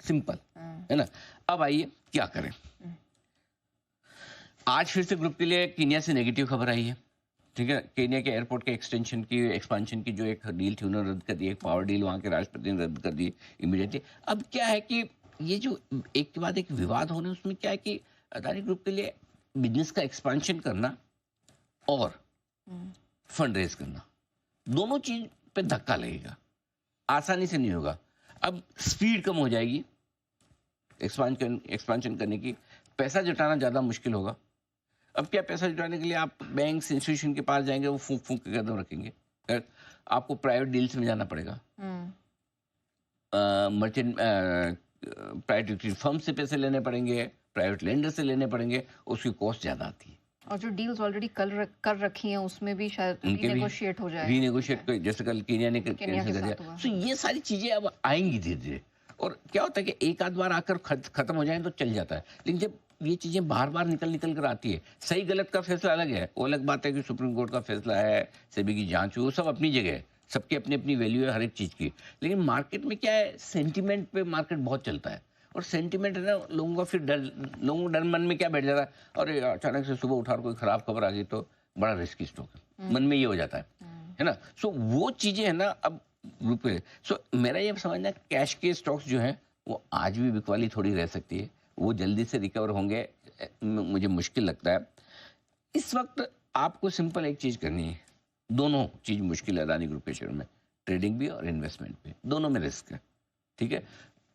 Simple, है ना? अब आइए क्या करें? आज फिर से ग्रुप के लिए कीनिया से नेगेटिव खबर आई है, ठीक है? कीनिया के एयरपोर्ट के एक्सपेंशन की जो एक डील थी उन्होंने रद्द कर दी, एक पावर डील वहाँ के राष्ट्रपति ने रद्द कर दी इमीडिएटली। अब क्या है कि ये जो एक के बाद एक विवाद हो रहे हैं उसमें क्या है कि अदानी ग्रुप के लिए बिज़नेस का एक्सपेंशन करना और फंड रेज़ करना, दोनों चीज़ पे धक्का लगेगा, आसानी से नहीं होगा। अब स्पीड कम हो जाएगी एक्सपेंशन करने की, पैसा जुटाना ज़्यादा मुश्किल होगा। अब क्या पैसा जुटाने के लिए आप बैंक्स इंस्टीट्यूशन के पास जाएंगे, वो फूंक फूंक के कदम रखेंगे। आपको प्राइवेट डील्स में जाना पड़ेगा, मर्चेंट प्राइवेट फर्म से पैसे लेने पड़ेंगे, प्राइवेट लेंडर से लेने पड़ेंगे, उसकी कॉस्ट ज़्यादा आती है। और जो डील्स ऑलरेडी कर रखी हैं उसमें भी शायद रीनेगोशिएट हो जाए, रीनेगोशिएट जैसे कल कीनिया ने केन्या के कर साथ दिया। हुआ। सो ये सारी चीज़ें अब आएंगी धीरे धीरे। और क्या होता है कि एक आध बार आकर खत्म हो जाए तो चल जाता है, लेकिन जब ये चीज़ें बार बार निकल कर आती है, सही गलत का फैसला अलग है, वो अलग बात है कि सुप्रीम कोर्ट का फैसला है, सेबी की जांच हुई, वो सब अपनी जगह है, सबकी अपनी अपनी वैल्यू है हर एक चीज़ की। लेकिन मार्केट में क्या है, सेंटिमेंट पे मार्केट बहुत चलता है, और सेंटिमेंट है ना, लोगों का फिर लोगों को डर मन में क्या बैठ जाता है, और अचानक से सुबह उठा और कोई खराब खबर आ गई तो बड़ा रिस्की स्टॉक है, मन में ये हो जाता है ना? सो वो चीज़ें है ना अब ग्रुप पे। सो मेरा ये समझना है कैश के स्टॉक्स जो हैं वो आज भी बिकवाली थोड़ी रह सकती है, वो जल्दी से रिकवर होंगे मुझे मुश्किल लगता है। इस वक्त आपको सिंपल एक चीज़ करनी है, दोनों चीज़ मुश्किल है अदानी ग्रुप के शेयर में, ट्रेडिंग भी और इन्वेस्टमेंट भी, दोनों में रिस्क है, ठीक है?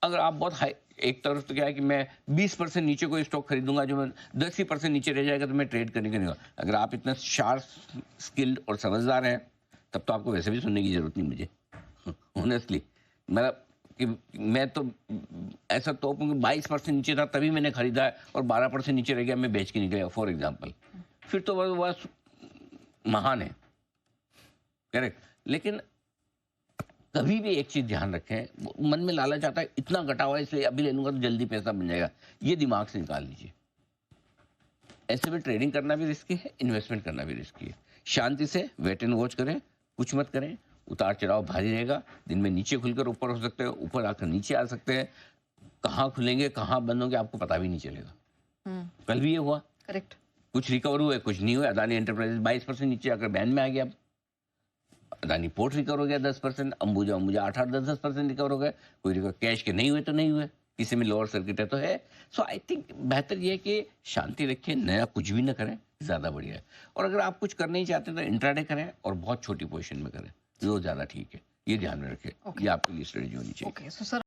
अगर आप बहुत हाई, एक तरफ तो क्या है कि मैं 20% नीचे कोई स्टॉक खरीदूंगा, जो मैं 10% नीचे रह जाएगा तो मैं ट्रेड करने का नहीं होगा। अगर आप इतना शार्प, स्किल्ड और समझदार हैं तब तो आपको वैसे भी सुनने की जरूरत नहीं मुझे ऑनेस्टली। मतलब कि मैं तो ऐसा तो 22% नीचे था तभी मैंने खरीदा है, और 12% नीचे रह गया मैं बेच के निकलेगा फॉर एग्जाम्पल, फिर तो वह महान है, करेक्ट। लेकिन कभी भी एक चीज ध्यान रखें, मन में लालच आता है इतना घटा हुआ है इसलिए अभी ले लूंगा तो जल्दी पैसा बन जाएगा, ये दिमाग से निकाल लीजिए। ऐसे में ट्रेडिंग करना भी रिस्की है, इन्वेस्टमेंट करना भी रिस्की है। शांति से वेट एंड वॉच करें, कुछ मत करें, उतार चढ़ाव भारी रहेगा, दिन में नीचे खुलकर ऊपर हो सकते हैं, ऊपर आकर नीचे आ सकते हैं, कहाँ खुलेंगे कहाँ बंद होंगे आपको पता भी नहीं चलेगा। कल भी ये हुआ, करेक्ट, कुछ रिकवर हुए कुछ नहीं हुआ। अदानी एंटरप्राइजेस 22% नीचे आकर बैन में आ गया, अदानी पोर्ट रिकवर हो गया 10%, अंबुजा 8-10% रिकवर हो गए, कोई रिकवर कैश के नहीं हुए तो नहीं हुए, किसी में लोअर सर्किट है तो है। सो आई थिंक बेहतर ये है कि शांति रखें, नया कुछ भी ना करें, ज़्यादा बढ़िया है। और अगर आप कुछ करना ही चाहते हैं तो इंट्राडे करें और बहुत छोटी पोजीशन में करें, जो ज़्यादा ठीक है, ये ध्यान में रखें। ये आपके लिए स्ट्रेटेजी होनी चाहिए। ओके। So sir